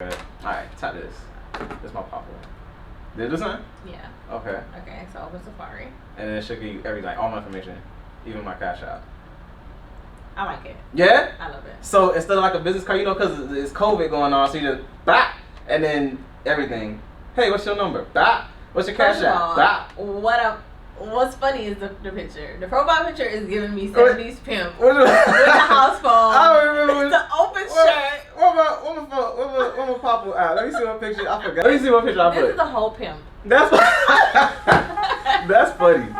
Alright, tap this. This is my Popl. Did it do something? Yeah. Okay. Okay, so open Safari. And then it should give you everything, all my information, even my cash out. I like it. Yeah? I love it. So instead of like a business card, you know, because it's COVID going on, so you just bop, and then everything. Hey, what's your number? Bop. What's your cash out? Bop. What's funny is the picture. The profile picture is giving me 70s pimp with the house phone. I don't remember. The open shirt. What my Popl out? Let me see what picture I forgot. Let me see what picture I put. This is the whole pimp. That's that's funny.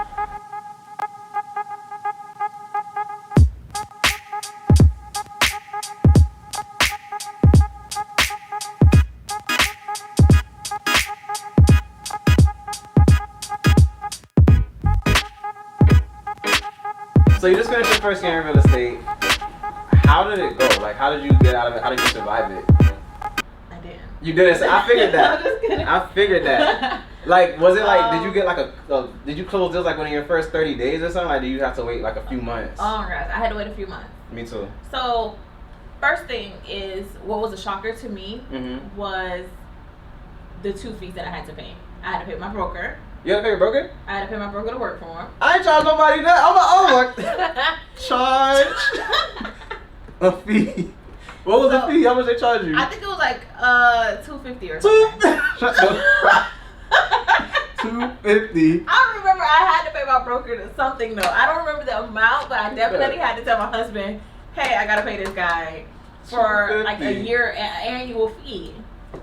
So you just finished your first year in real estate. How did it go? Like, how did you get out of it? How did you survive it? I didn't. You didn't. I figured that. I'm just kidding. I figured that. Like, was it like? Did you get like did you close deals like within your first 30 days or something? Like, did you have to wait like a few months? Oh my gosh, I had to wait a few months. Me too. So, first thing is what was a shocker to me was the 2 fees that I had to pay. I had to pay my broker. You had to pay your broker? I had to pay my broker to work for him. I ain't charge nobody that. I'm like, charge a fee. What was the fee? How much they charge you? I think it was like $250 or something. $250. I remember I had to pay my broker something though. I don't remember the amount, but I definitely had to tell my husband, "Hey, I gotta pay this guy for like a year annual fee."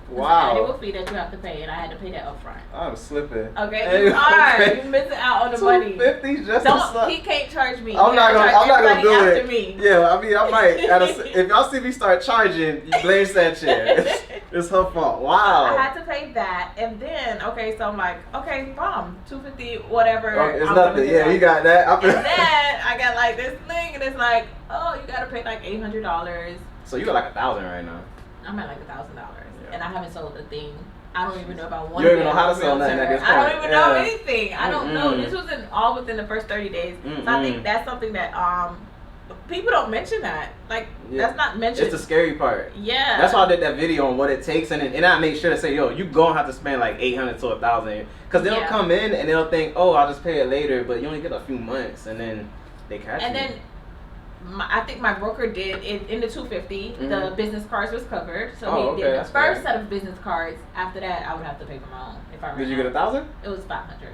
Wow. It's an annual fee that you have to pay, and I had to pay that up front. I'm slipping. Okay, you are. You're missing out on the money. $250 just Don't. He can't charge me. I'm not gonna do after it. Me. Yeah, I mean, I might. If y'all see me start charging, you blame Sancheir. It's her fault. Wow. I had to pay that, and then so I'm like, okay, bomb, $250, whatever. Okay, it's nothing. Yeah, you got that. And then I got like this thing, and it's like, oh, you gotta pay like $800. So you got like 1,000 right now. I'm at like $1,000, and I haven't sold a thing. I don't even know if I want. You don't even know how to sell nothing at this point. I don't even know anything. I don't know. This was all within the first 30 days. So I think that's something that people don't mention that. Like that's not mentioned. It's the scary part. Yeah. That's why I did that video on what it takes, and I made sure to say, yo, you gonna have to spend like $800 to $1,000, because they'll come in and they'll think, oh, I'll just pay it later, but you only get a few months, and then they catch you. And then I think my broker did it in the $250. The business cards was covered, so he did the first set of business cards. After that, I would have to pay for my own. If I did you get 1,000? It was 500.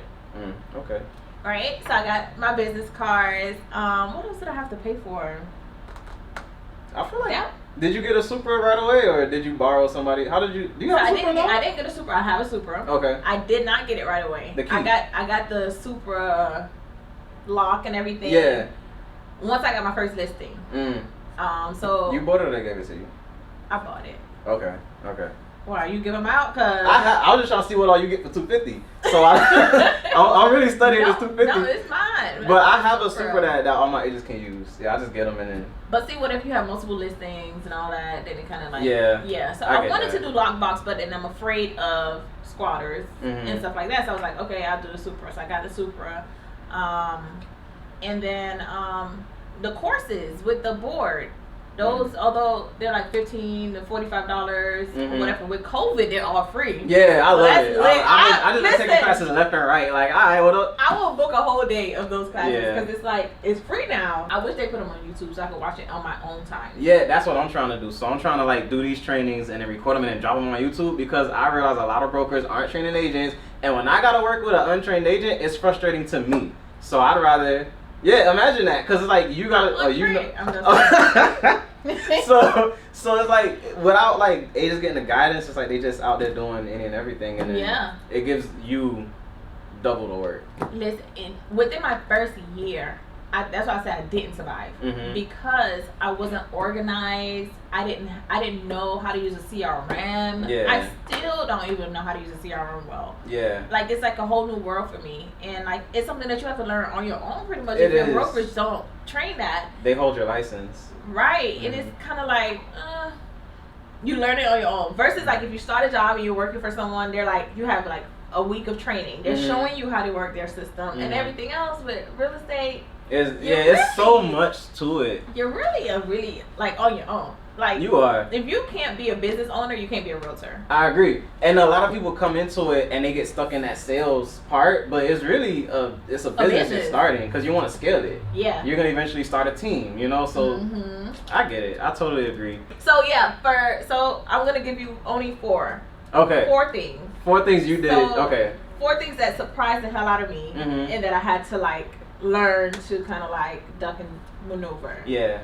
Okay. All right, so I got my business cards. What else did I have to pay for? I feel like. Did you get a Supra right away, or did you borrow somebody? How did you? Do you have a Supra? I didn't get a Supra. I have a Supra. Okay. I did not get it right away. The key. I got the Supra lock and everything. Yeah. Once I got my first listing. So you bought it or they gave it to you? I bought it. Okay. Why you give them out? Cause I was just trying to see what all you get for $250. So I'm really studying this $250. No, it's mine. But I have a Supra that all my agents can use. Yeah, I just get them and then. But see, what if you have multiple listings and all that? Then it kind of like yeah. So I wanted to do lockbox, but then I'm afraid of squatters and stuff like that. So I was like, okay, I'll do the Supra. So I got the Supra, and then the courses with the board. Those, although they're like $15 to $45 or whatever, with COVID they're all free. Yeah, I love it. I just listen, take classes left and right. Like, all right, what up? I will book a whole day of those classes because it's like it's free now. I wish they put them on YouTube so I could watch it on my own time. Yeah, that's what I'm trying to do. So I'm trying to like do these trainings and then record them and then drop them on YouTube, because I realize a lot of brokers aren't training agents, and when I gotta work with an untrained agent, it's frustrating to me. So I'd rather. Yeah, imagine that, because it's like you gotta, so it's like without like agents getting the guidance, it's like they just out there doing any and everything, and then it gives you double the work. Listen, within my first year, that's why I said I didn't survive, because I wasn't organized. I didn't know how to use a CRM. Yeah. I still don't even know how to use a CRM well. Yeah. Like it's like a whole new world for me, and like it's something that you have to learn on your own pretty much. If your brokerage don't train that, they hold your license. Right. And it's kind of like you learn it on your own. Versus like if you start a job and you're working for someone, they're like you have like a week of training. They're showing you how to work their system and everything else. But real estate. It's so much to it. You're really like on your own. Like, you are. If you can't be a business owner, you can't be a realtor. I agree. And a lot of people come into it and they get stuck in that sales part, but it's really a business you're starting because you want to scale it. Yeah. You're going to eventually start a team, you know? So I get it. I totally agree. So yeah, so I'm going to give you only 4. Okay. 4 things. 4 things you did. So, okay. 4 things that surprised the hell out of me and that I had to like learn to kind of like duck and maneuver. Yeah.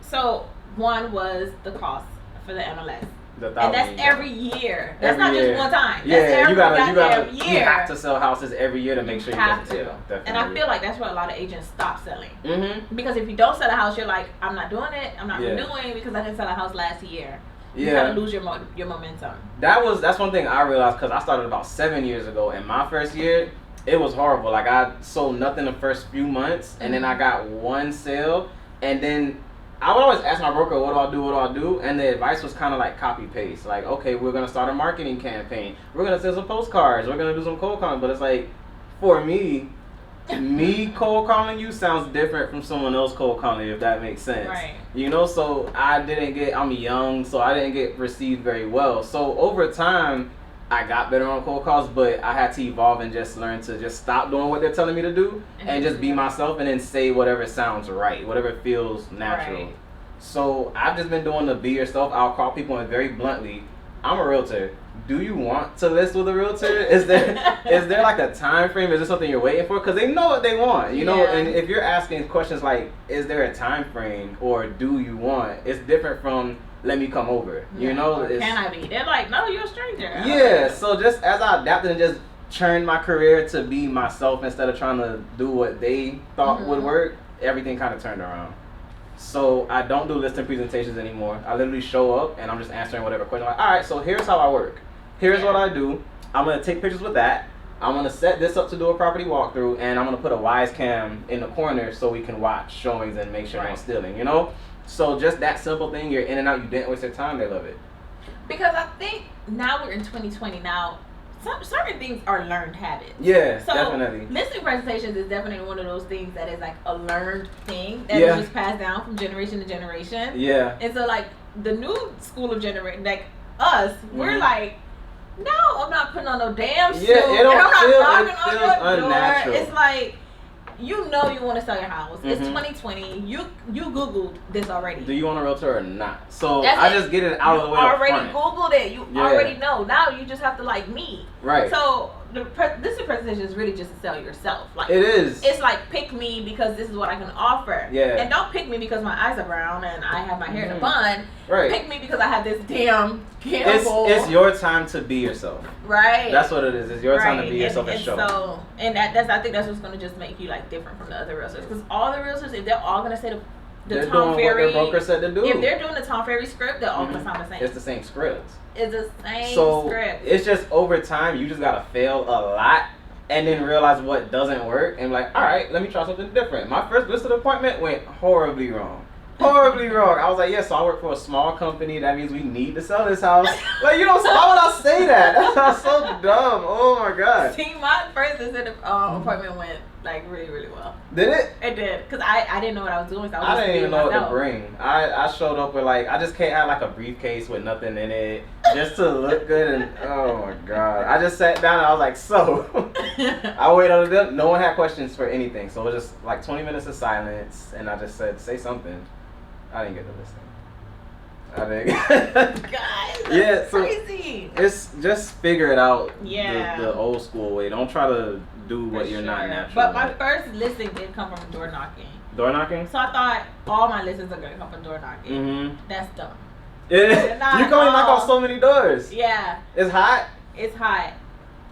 So one was the cost for the MLS. And that's every year. That's every not year. just one time. That's Yeah, you gotta year. you have to sell houses every year to make sure you get the sale. Definitely. And I feel like that's where a lot of agents stop selling. Mm-hmm. Because if you don't sell a house, you're like, I'm not doing it. I'm not renewing because I didn't sell a house last year. You kind of lose your momentum. That's one thing I realized because I started about 7 years ago, and my first year it was horrible. Like I sold nothing the first few months, and then I got 1 sale, and then I would always ask my broker, what do I do? And the advice was kind of like copy paste. Like, okay, we're gonna start a marketing campaign. We're gonna send some postcards. We're gonna do some cold calling. But it's like, for me cold calling you sounds different from someone else cold calling you, if that makes sense. Right. You know, so I'm young, so I didn't get received very well. So over time, I got better on cold calls, but I had to evolve and just learn to just stop doing what they're telling me to do and just be myself and then say whatever sounds right, whatever feels natural. Right. So I've just been doing the be yourself. I'll call people and very bluntly, I'm a realtor. Do you want to list with a realtor? Is there like a time frame? Is there something you're waiting for? Because they know what they want, you know. And if you're asking questions like, is there a time frame or do you want? It's different from let me come over, you know. Or can I be? They're like, no, you're a stranger. Yeah. So just as I adapted and just churned my career to be myself instead of trying to do what they thought would work, everything kind of turned around. So I don't do listing presentations anymore. I literally show up and I'm just answering whatever question. Like, all right, so here's how I work. Here's what I do. I'm going to take pictures with that. I'm going to set this up to do a property walkthrough, and I'm going to put a wise cam in the corner so we can watch showings and make sure no one's stealing, you know? So just that simple thing, you're in and out, you didn't waste your time, they love it. Because I think now we're in 2020 now, certain things are learned habits. Yeah, so definitely. Listing presentations is definitely one of those things that is like a learned thing that is just passed down from generation to generation. Yeah. And so like the new school of generation, like us, we're like, no, I'm not putting on no damn suit. Yeah, it don't and I'm feel, not it knocking feels on your unnatural. door. It's like, you know you want to sell your house. It's 2020. You Googled this already. Do you want a realtor or not? So That's I just get it out of the way. You already up front. Googled it. You already know. Now you just have to like me. Right. So this presentation is really just to sell yourself. Like it is. It's like pick me because this is what I can offer. Yeah. And don't pick me because my eyes are brown and I have my hair in a bun. Right. Pick me because I have this damn Gimbal. It's your time to be yourself. Right. That's what it is. It's your time to be yourself and show. So, and I think that's what's going to just make you like different from the other realtors. Because all the realtors, if they're all going to say the Tom Ferry, what their broker said to do. If they're doing the Tom Ferry script, they're all going to sound the same. It's the same script. It's the same script. It's just over time, you just got to fail a lot and then realize what doesn't work and like, all right, let me try something different. My first listed appointment went horribly wrong. Horribly wrong. I was like, so I work for a small company. That means we need to sell this house. Like, you know, why would I say that? That sounds so dumb. Oh my god. See, my first listed appointment went like really, really well. Did it? It did, because I didn't know what I was doing. So I didn't even know what to bring. I showed up with like, I just can't have like a briefcase with nothing in it just to look good. And oh my god, I just sat down and I was like, so I waited on them. No one had questions for anything, so it was just like 20 minutes of silence, and I just said, say something. I didn't get the listing. I didn't. Guys, that's crazy. It's just figure it out. Yeah. The old school way. Don't try to do what you're not natural. But my first listing did come from door knocking. Door knocking? So I thought all my listings are gonna come from door knocking. Mm-hmm. That's dumb. You can only knock on so many doors. Yeah. It's hot. It's hot.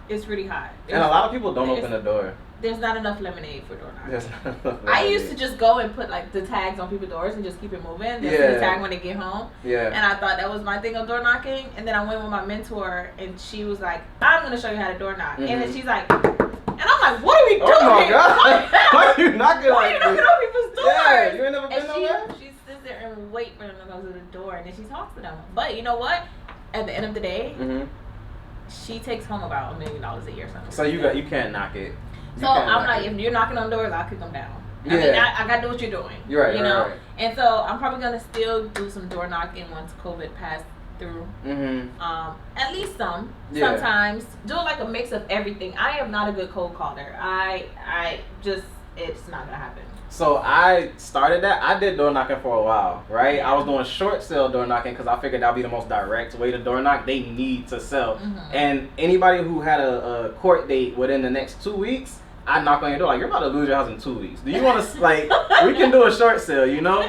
It's really hot. And a lot of people don't open the door. There's not enough lemonade for door knocking. There's not enough lemonade. I used to just go and put like the tags on people's doors and just keep it moving. Just the tag when they get home. Yeah. And I thought that was my thing of door knocking. And then I went with my mentor and she was like, I'm gonna show you how to door knock. And then she's like, and I'm like, what are we doing? Oh my god! Why are you knocking Why are you knocking on people's doors? Yeah, you ain't never been nowhere? She sits there and wait for them to go to the door and then she talks to them. But you know what? At the end of the day, she takes home about $1 million a year. Something. So you can't knock it. So I'm like, if you're knocking on doors, I'll kick them down. I mean, I got to do what you're doing. You're right. You know? Right. And so I'm probably going to still do some door knocking once COVID passed through. At least some. Yeah. Sometimes. Do like a mix of everything. I am not a good cold caller. I just, it's not going to happen. So I started that. I did door knocking for a while, right? I was doing short sale door knocking because I figured that would be the most direct way to door knock. They need to sell. And anybody who had a court date within the next 2 weeks, I knock on your door like, you're about to lose your house in 2 weeks. Do you want to, like, we can do a short sale, you know?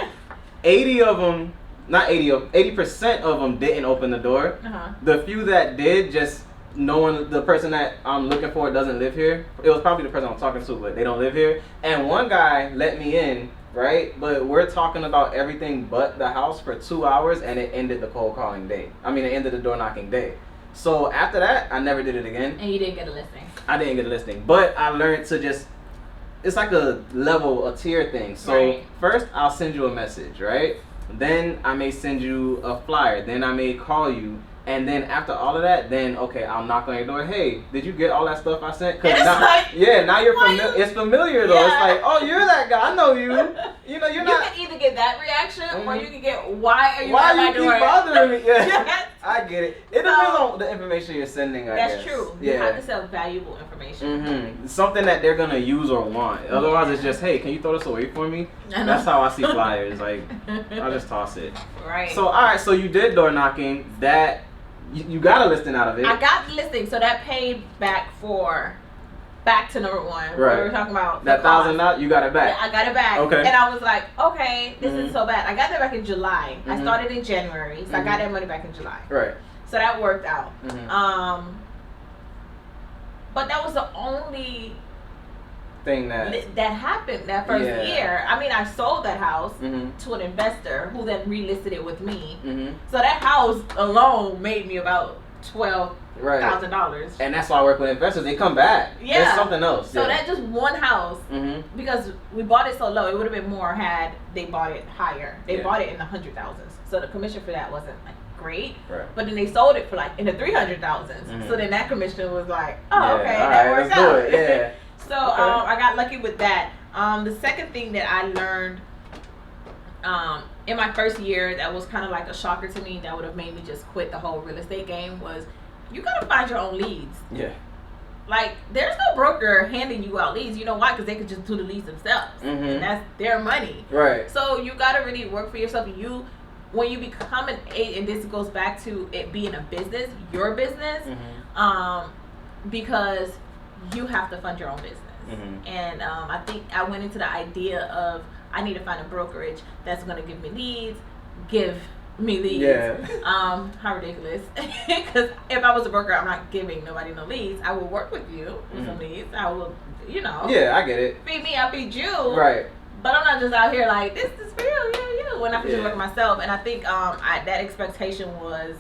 80 of them, not 80, 80% of them didn't open the door. The few that did, just knowing the person that I'm looking for doesn't live here. It was probably the person I'm talking to, but they don't live here. And one guy let me in, right? But we're talking about everything but the house for 2 hours, and it ended the cold calling day. I mean, it ended the door knocking day. So after that, I never did it again. And you didn't get a listing. I didn't get a listing, but I learned to just, it's like a level, a tier thing. So first, I'll send you a message, right? Then I may send you a flyer. Then I may call you. And then after all of that, then okay, I'll knock on your door. Hey, did you get all that stuff I sent? Cause now, like, now you're familiar. It's familiar though. It's like, oh, you're that guy. I know you. You know, you're not. You can either get that reaction, or you can get why you keep bothering me? Yeah, I get it. It depends on the information you're sending. That's true. You have to sell valuable information. Something that they're gonna use or want. Otherwise, it's just, hey, can you throw this away for me? That's how I see flyers. Like, I just toss it. Right. So all right, so you did door knocking. That. You got a listing out of it. I got the listing, so that paid back to number one. Right. We were talking about that $1,000. You got it back. Yeah, I got it back. Okay. And I was like, okay, this is so bad. I got that back in July. I started in January, so I got that money back in July. Right. So that worked out. But that was the only thing that happened that first year. I mean, I sold that house to an investor who then relisted it with me. So that house alone made me about $12,000. And that's why I work with investors. They come back. Yeah. There's something else. So that just one house, because we bought it so low, it would have been more had they bought it higher. They bought it in the 100,000s. So the commission for that wasn't like great. Right. But then they sold it for like in the 300,000s. So then that commission was like, oh, okay, that works out. Let's do it. Yeah. So I got lucky with that. The second thing that I learned in my first year that was kind of like a shocker to me, that would have made me just quit the whole real estate game, was you gotta find your own leads. Yeah. Like, there's no broker handing you out leads. You know why? Because they could just do the leads themselves. And that's their money. Right. So you gotta really work for yourself. When you become an agent, and this goes back to it being a business, your business, because you have to fund your own business. And I think I went into the idea of, I need to find a brokerage that's going to give me leads. How ridiculous. Because if I was a broker, I'm not giving nobody no leads. I will work with you with some leads. I will, Yeah, I get it. Feed me, I'll feed you. Right. But I'm not just out here like, this is for you. When I could just work myself. And I think that expectation was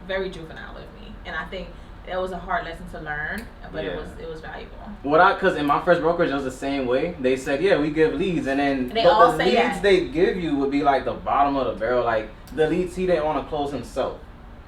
very juvenile of me. And I think it was a hard lesson to learn, but it was valuable. Because in my first brokerage, it was the same way. They said, we give leads, and then the leads they give you would be like the bottom of the barrel, like the leads he didn't want to close himself.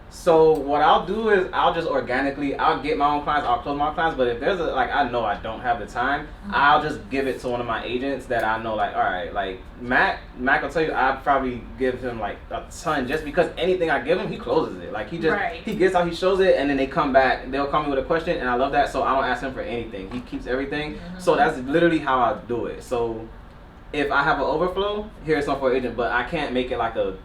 So what I'll do is I'll just organically, I'll get my own clients, I'll close my clients, but if there's I know I don't have the time, I'll just give it to one of my agents that I know, like, all right, like Mac will tell you, I probably give him like a ton, just because anything I give him, he closes it. Like he gets out, he shows it, and then they come back, they'll call me with a question, and I love that, so I don't ask him for anything. He keeps everything. So that's literally how I do it. So if I have an overflow, here's some for an agent, but I can't make it like a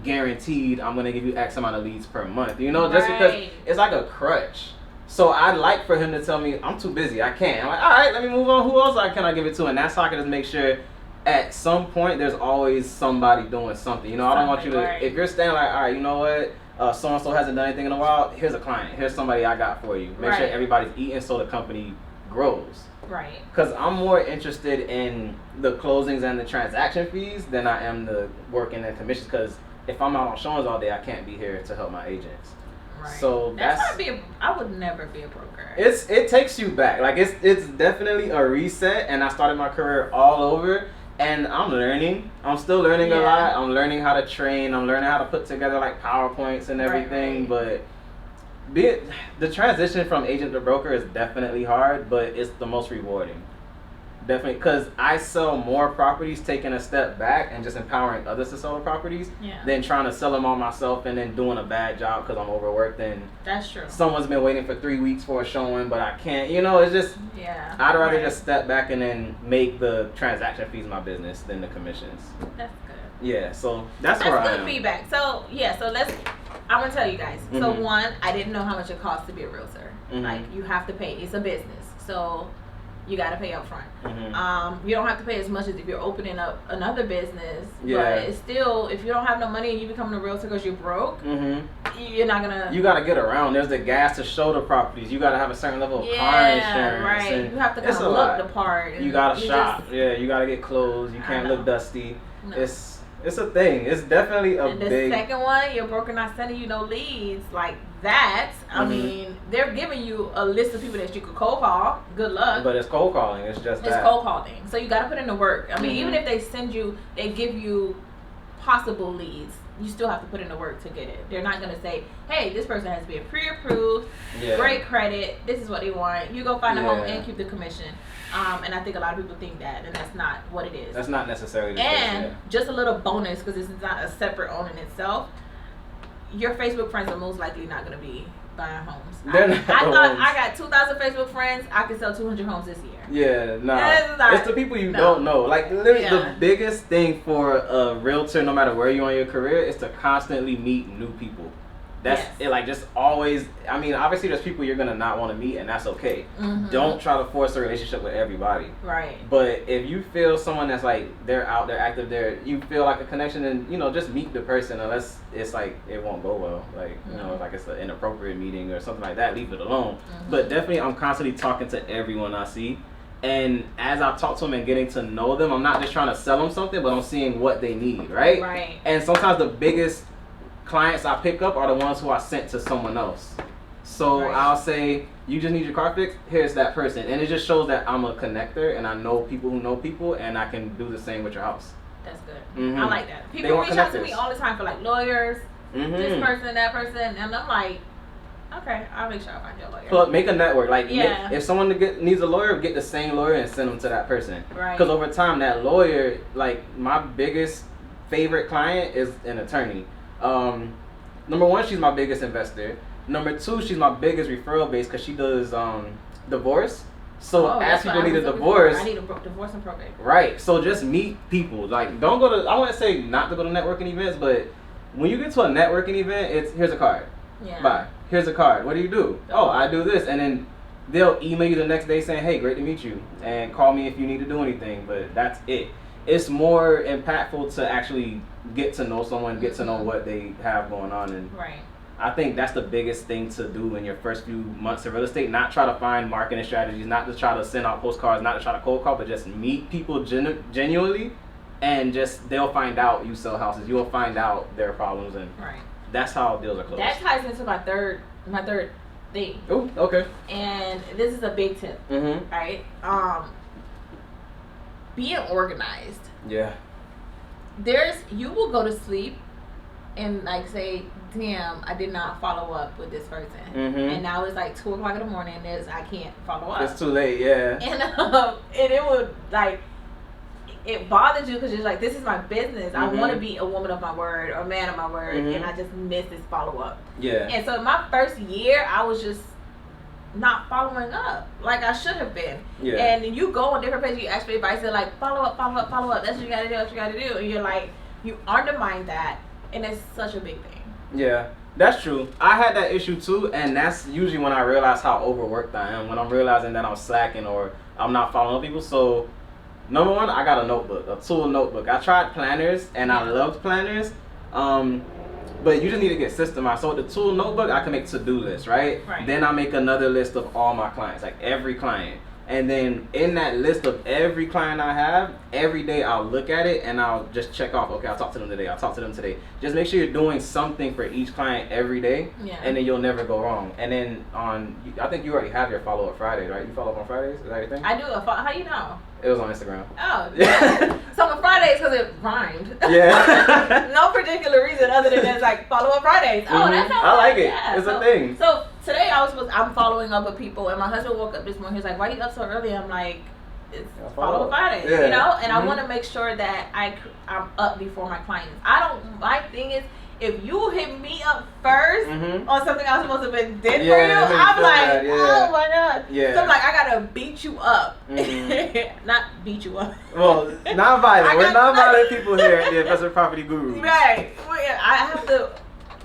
guaranteed I'm gonna give you X amount of leads per month, just because it's like a crutch. So I'd like for him to tell me, I'm too busy, I can't. I'm like, all right, let me move on. Who else can I give it to? And that's how I can just make sure at some point there's always somebody doing something. I don't want you to, if you're staying like, all right, you know what, so and so hasn't done anything in a while, here's a client, here's somebody I got for you. Make sure everybody's eating so the company grows. Right. Because I'm more interested in the closings and the transaction fees than I am the working and commissions, because if I'm out on showings all day, I can't be here to help my agents. Right. So I would never be a broker. It takes you back. Like it's definitely a reset, and I started my career all over, and I'm learning. I'm still learning a lot. I'm learning how to train. I'm learning how to put together like PowerPoints and everything. But the transition from agent to broker is definitely hard, but it's the most rewarding. definitely, because I sell more properties taking a step back and just empowering others to sell the properties than trying to sell them all myself and then doing a bad job because I'm overworked and that's true. Someone's been waiting for 3 weeks for a showing, but I can't. You know, it's just I'd rather just step back and then make the transaction fees my business than the commissions. That's good. Yeah, so that's where I am. That's good feedback. So I'm gonna tell you guys. So one, I didn't know how much it costs to be a realtor. Like you have to pay. It's a business, so you got to pay up front. You don't have to pay as much as if you're opening up another business. But it's still, if you don't have no money and you become a realtor because you're broke, you're not gonna. You gotta get around. There's the gas to show the properties. You gotta have a certain level of car insurance. Right. And you have to kind of look the part. And you gotta shop. You gotta get clothes. You can't look dusty. No. It's a thing. It's definitely a big. And the second one, your broker not sending you no leads like that. I mean, they're giving you a list of people that you could cold call. Good luck. But it's cold calling. It's just it's cold calling. So you got to put in the work. I mean, even if they give you possible leads, you still have to put in the work to get it. They're not going to say, hey, this person has to be pre-approved, great credit, this is what they want. You go find a home and keep the commission. And I think a lot of people think that, and that's not what it is. That's not necessarily the case. And just a little bonus, because this is not a separate own in itself, your Facebook friends are most likely not going to be buying homes. I thought I got 2,000 Facebook friends. I could sell 200 homes this year. Yeah, no. It's the people you don't know. Like, literally, the biggest thing for a realtor, no matter where you're on your career, is to constantly meet new people. That's it. Like, just always. I mean, obviously, there's people you're gonna not want to meet, and that's okay. Don't try to force a relationship with everybody. Right. But if you feel someone that's like they're out, they're active, you feel like a connection, and just meet the person. Unless it's like it won't go well, like like it's an inappropriate meeting or something like that. Leave it alone. But definitely, I'm constantly talking to everyone I see. And as I talk to them and getting to know them, I'm not just trying to sell them something, but I'm seeing what they need, right? Right. And sometimes the biggest clients I pick up are the ones who I sent to someone else. So I'll say, you just need your car fixed? Here's that person. And it just shows that I'm a connector and I know people who know people and I can do the same with your house. That's good. I like that. People reach out to me all the time for like lawyers, this person, that person, and I'm like, okay, I'll make sure I find your lawyer. So make a network. Like, if someone needs a lawyer, get the same lawyer and send them to that person. Right. Because over time, that lawyer, like, my biggest favorite client is an attorney. Number one, she's my biggest investor. Number two, she's my biggest referral base because she does divorce. So as people need a divorce, I need a divorce and probate. Right. So just meet people. Like, don't go to. I wouldn't say not to go to networking events, but when you get to a networking event, it's here's a card. Yeah. Bye. Here's a card. What do you do? Oh, I do this, and then they'll email you the next day saying, "Hey, great to meet you," and call me if you need to do anything. But that's it. It's more impactful to actually get to know someone, get to know what they have going on, and I think that's the biggest thing to do in your first few months of real estate. Not try to find marketing strategies, not to try to send out postcards, not to try to cold call, but just meet people genuinely, and just they'll find out you sell houses. You'll find out their problems, and that's how deals are closed. That ties into my third thing. Oh, okay. And this is a big tip, right? Being organized. Yeah. You will go to sleep and like say, damn, I did not follow up with this person. And now it's like 2 o'clock in the morning and I can't follow up. It's too late, yeah. And it would like, it bothers you because you're like, this is my business. I want to be a woman of my word or a man of my word, and I just miss this follow up. Yeah. And so my first year, I was just not following up like I should have been. Yeah. And you go on different pages, you ask for advice, they're like, follow up. That's what you gotta do, what you gotta do. And you're like, you undermine that, and it's such a big thing. Yeah, that's true. I had that issue too, and that's usually when I realize how overworked I am, when I'm realizing that I'm slacking or I'm not following people. So number one, I got a tool notebook. I tried planners and I loved planners, but you just need to get systemized. So with the tool notebook, I can make to-do lists, right? Then I make another list of all my clients, like every client. And then in that list of every client I have, every day I'll look at it and I'll just check off, okay, I'll talk to them today, I'll talk to them today. Just make sure you're doing something for each client every day, and then you'll never go wrong. And then I think you already have your follow-up Friday, right? You follow up on Fridays? Is that your thing? I do. How you know? It was on Instagram. Oh, yeah. So on Fridays because it rhymed. Yeah. No particular reason other than it's like follow up Fridays. Oh, that sounds I like it. Yeah. It's a thing. So today I'm following up with people, and my husband woke up this morning. He was like, "Why are you up so early?" I'm like, it's follow up Friday, you know, and I want to make sure that I'm up before my clients. My thing is, if you hit me up first on something I was supposed to have been did for you, I'm like, oh my god. Yeah. So I'm like, I gotta beat you up. Not beat you up. Well, non-violent. We're non-violent people here at the Investment Property Guru. Right. Well, yeah, I have to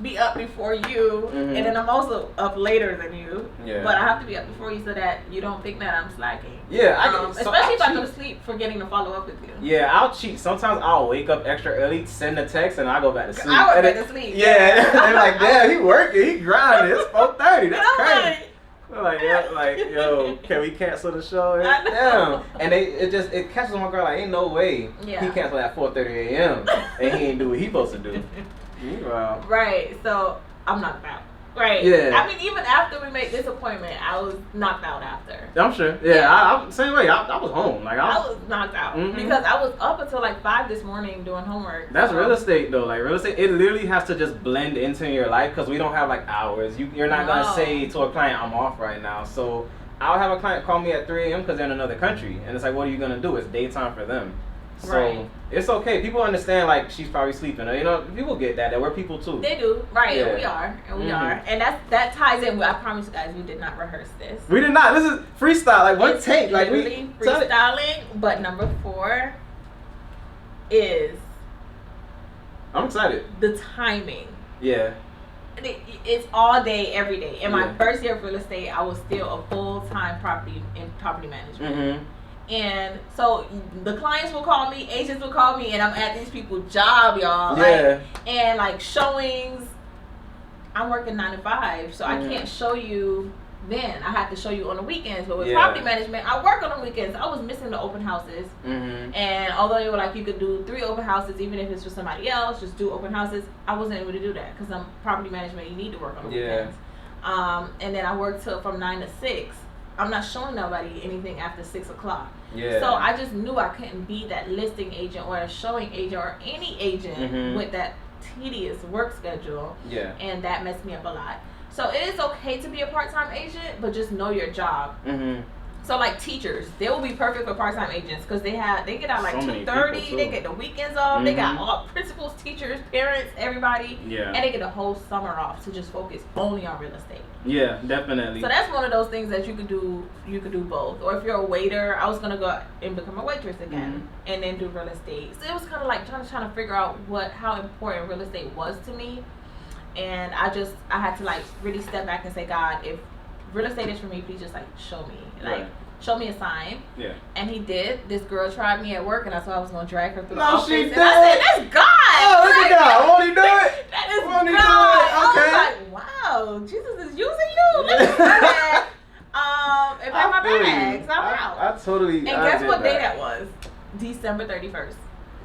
be up before you, and then I'm also up later than you. Yeah. But I have to be up before you so that you don't think that I'm slacking. Yeah, especially if I go to sleep forgetting to follow up with you. Yeah, I'll cheat. Sometimes I'll wake up extra early, send a text, and I go back to sleep. I go back to sleep. Yeah, they're like, damn, he working, he grinding. It's 4:30. That's crazy. We're like, yeah, like, yo, can we cancel the show? Damn. And it catches my girl like, ain't no way he canceled at 4:30 a.m. and he ain't do what he supposed to do. Wow. Right. So I'm knocked out. Right. Yeah. I mean, even after we made this appointment, I was knocked out after. I'm sure. Yeah. I same way. I was home. Like I was knocked out because I was up until like 5 this morning doing homework. That's real estate though. Like real estate, it literally has to just blend into your life because we don't have like hours. You're not gonna say to a client, "I'm off right now." So I'll have a client call me at 3 a.m. because they're in another country, and it's like, what are you gonna do? It's daytime for them. So it's okay. People understand like she's probably sleeping. You know, people get that. We're people too. They do. Right. Yeah. And we are. And that ties in. I promise you guys, we did not rehearse this. We did not. This is freestyle. Like one take. Like we freestyling. But number 4 is. I'm excited. The timing. Yeah. It's all day, every day. In my first year of real estate, I was still a full-time property management. And so the clients will call me, agents will call me, and I'm at these people's job, y'all. Yeah. And like showings, I'm working 9 to 5, so I can't show you then. I have to show you on the weekends. But with property management, I work on the weekends. I was missing the open houses. And although they were like, you could do 3 open houses, even if it's for somebody else, just do open houses, I wasn't able to do that because I'm property management. You need to work on the weekends. And then I worked from 9 to 6. I'm not showing nobody anything after 6 o'clock. Yeah. So I just knew I couldn't be that listing agent or a showing agent or any agent with that tedious work schedule. Yeah. And that messed me up a lot. So it is okay to be a part-time agent, but just know your job. So like teachers, they will be perfect for part-time agents because they get out like 2:30. They get the weekends off. They got all principals, teachers, parents, everybody. Yeah. And they get the whole summer off to just focus only on real estate. Yeah, definitely. So that's one of those things that you could do. You could do both. Or if you're a waiter, I was gonna go and become a waitress again, and then do real estate. So it was kind of like trying to figure out how important real estate was to me. And I had to like really step back and say, God, if real estate is for me, please just like show me. Like show me a sign. Yeah. And he did. This girl tried me at work and I thought I was gonna drag her through the office. She did. And I said, that's God. Oh, look at that. Won't he do it? That is God. I was like, wow, Jesus is using you. Look at that. And pack my bags. I'm out. I totally. And guess what day that was? December 31st,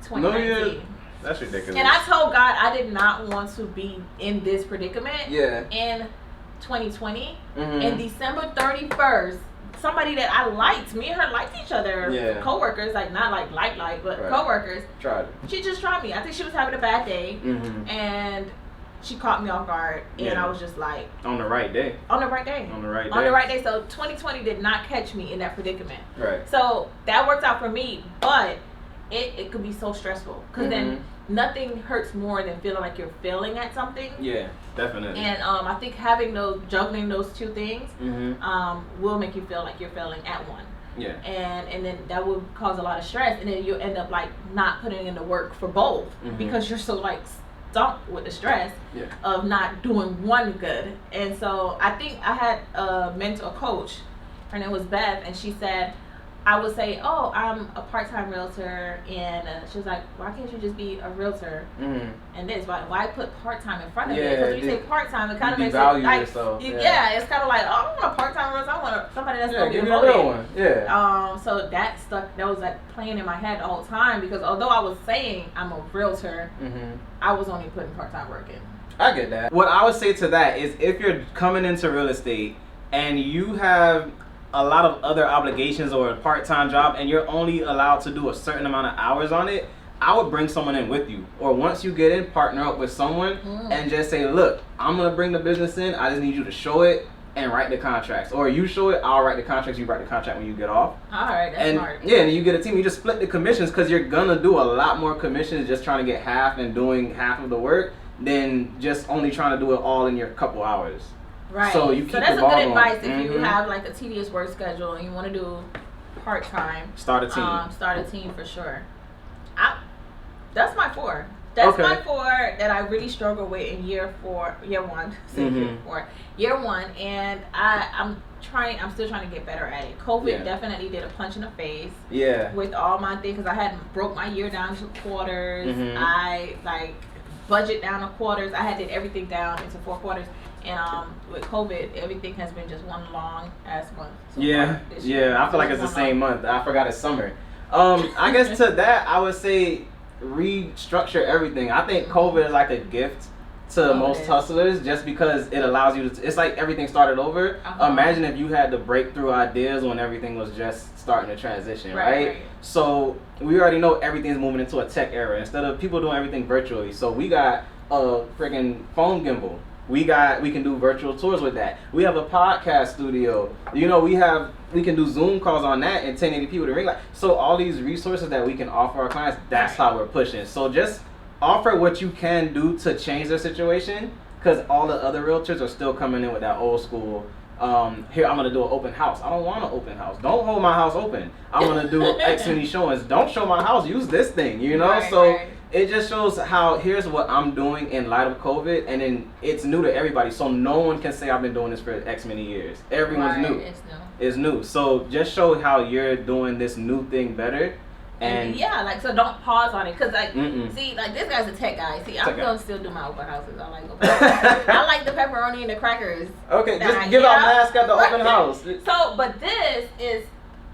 2019. No, yeah. That's ridiculous. And I told God I did not want to be in this predicament. Yeah. In 2020, and December 31st, somebody that I liked, me and her liked each other, co-workers, like not like, but co-workers. She just tried me. I think she was having a bad day, and she caught me off guard, and I was just like, on the right day. On the right day. So 2020 did not catch me in that predicament. Right. So that worked out for me, but it could be so stressful because then nothing hurts more than feeling like you're failing at something. Yeah, definitely. And I think juggling those two things will make you feel like you're failing at one. Yeah. And then that will cause a lot of stress, and then you end up like not putting in the work for both because you're so like stumped with the stress of not doing one good. And so I think I had a coach. Her name was Beth, and she said, I would say, oh, I'm a part-time realtor, and she was like, why can't you just be a realtor? And this, why put part-time in front of it? Because when you say part-time, it kind of makes it like, it's kind of like, oh, I don't want a part-time realtor, I want somebody that's going to be devoted. Real one. Yeah. So that was like playing in my head the whole time, because although I was saying I'm a realtor, I was only putting part-time work in. I get that. What I would say to that is, if you're coming into real estate and you have a lot of other obligations or a part-time job and you're only allowed to do a certain amount of hours on it, I would bring someone in with you. Or once you get in, partner up with someone and just say, look, I'm going to bring the business in. I just need you to show it and write the contracts. Or you show it, I'll write the contracts, you write the contract when you get off. Alright, that's smart. Yeah, and then you get a team, you just split the commissions because you're gonna do a lot more commissions just trying to get half and doing half of the work than just only trying to do it all in your couple hours. Right. So you keep that's the ball a good going. advice if you have like a tedious work schedule and you want to do part time. Start a team. Start a team for sure. That's my 4. That's my 4 that I really struggle with in year 1. Year 1, and I'm still trying to get better at it. COVID definitely did a punch in the face. Yeah. With all my things, because I had broke my year down to quarters. I budget down to quarters. I had did everything down into 4 quarters. And with COVID, everything has been just one long ass month. So I feel like it's the same month. I forgot it's summer. I guess to that, I would say restructure everything. I think COVID is like a gift to most hustlers just because it allows you to, it's like everything started over. Imagine if you had to break through ideas when everything was just starting to transition, right? So we already know everything's moving into a tech era instead of people doing everything virtually. So we got a freaking phone gimbal. We can do virtual tours with that. We have a podcast studio. You know, we can do Zoom calls on that and 1080p with a ring light. So all these resources that we can offer our clients, that's how we're pushing. So just offer what you can do to change their situation, because all the other realtors are still coming in with that old school. Here, I'm gonna do an open house. I don't want an open house. Don't hold my house open. I want to do X many showings. Don't show my house. Use this thing. You know, it just shows how here's what I'm doing in light of COVID, and then it's new to everybody. So no one can say I've been doing this for X many years. Everyone's new. It's new. So just show how you're doing this new thing better. And so don't pause on it, cause see, like this guy's a tech guy. See, I'm gonna still do my open houses. I like open houses. I like the pepperoni and the crackers. Okay, just give out mask at the open house. So, but this is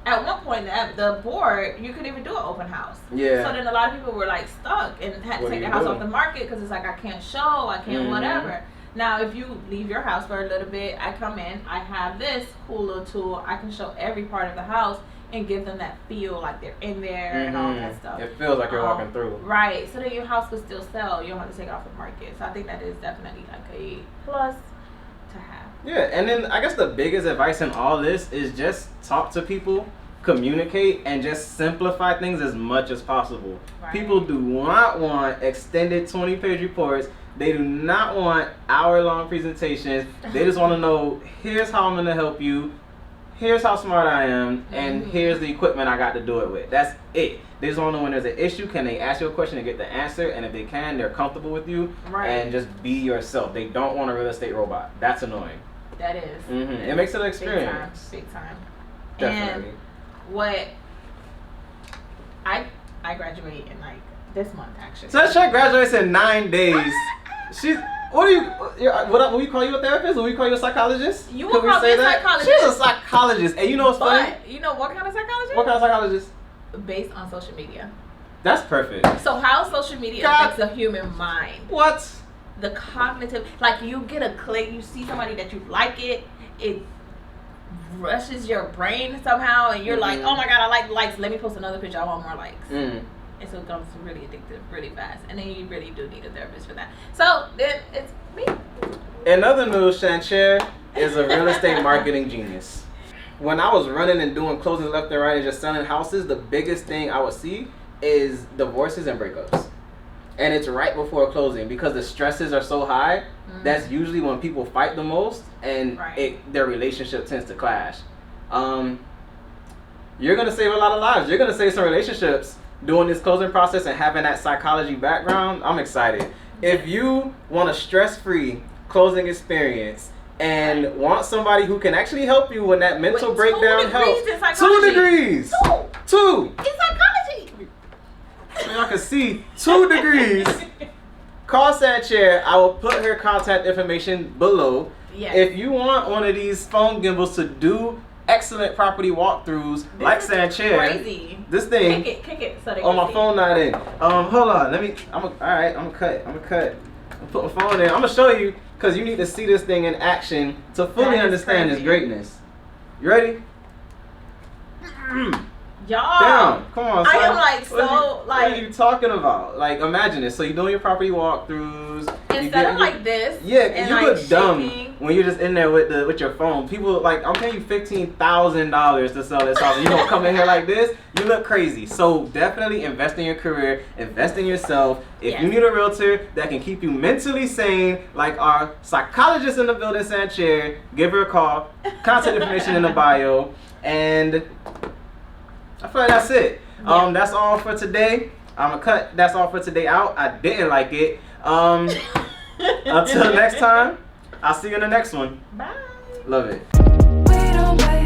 at one point the board you couldn't even do an open house. Yeah. So then a lot of people were like stuck and had to take their house off the market because it's like I can't show, I can't whatever. Now, if you leave your house for a little bit, I come in, I have this cool little tool. I can show every part of the house and give them that feel like they're in there and all that stuff. It feels like you're walking through. Right. So then your house could still sell. You don't have to take it off the market. So I think that is definitely like a plus to have. Yeah, and then I guess the biggest advice in all this is just talk to people, communicate, and just simplify things as much as possible. Right. People do not want extended 20-page reports. They do not want hour-long presentations. They just want to know, here's how I'm going to help you. Here's how smart I am, and here's the equipment I got to do it with. That's it. They just want to know when there's an issue, can they ask you a question and get the answer, and if they can, they're comfortable with you, and just be yourself. They don't want a real estate robot. That's annoying. That is. It makes it an experience. Big time. Definitely. And what I graduate in like this month actually. Sancheir graduates in 9 days. She's. What will we call you a therapist? Will we call you a psychologist? You will call me a psychologist. She's a psychologist. And you know what's funny? You know what kind of psychologist? What kind of psychologist? Based on social media. That's perfect. So how social media affects the human mind. What? The cognitive, like you get a click, you see somebody that you like it rushes your brain somehow and you're like, oh my God, I like likes. Let me post another picture. I want more likes. And so it becomes really addictive really fast. And then you really do need a therapist for that. So then it's me. In other news, Sancheir is a real estate marketing genius. When I was running and doing closings left and right and just selling houses, the biggest thing I would see is divorces and breakups. And it's right before closing because the stresses are so high. That's usually when people fight the most and their relationship tends to clash. You're going to save a lot of lives. You're going to save some relationships doing this closing process and having that psychology background. I'm excited. If you want a stress-free closing experience and want somebody who can actually help you when that mental breakdown helps. 2 degrees. Two. In psychology. Y'all can see 2 degrees. Call Sancheir. I will put her contact information below. Yes. If you want one of these phone gimbals to do excellent property walkthroughs like Sancheir. Crazy. This thing. Kick it so they Oh, my see. phone not in. Hold on. I'm gonna cut. I'm put my phone in. I'm gonna show you because you need to see this thing in action to fully understand its greatness. You ready? Y'all. Damn, come on, son. I am like so like. What are you talking about? Like, imagine this. So you're doing your property walkthroughs. Instead of like this. Yeah, and you like look dumb shaking. when you're just in there with your phone. People like, I'm paying you $15,000 to sell this house. And you don't come in here like this. You look crazy. So definitely invest in your career. Invest in yourself. If you need a realtor that can keep you mentally sane, like our psychologist in the building, Sancheir, give her a call. Contact information in the bio. And I feel like that's it. Yeah. That's all for today. I'm gonna cut that's all for today out. I didn't like it. Until next time, I'll see you in the next one. Bye. Love it. We don't play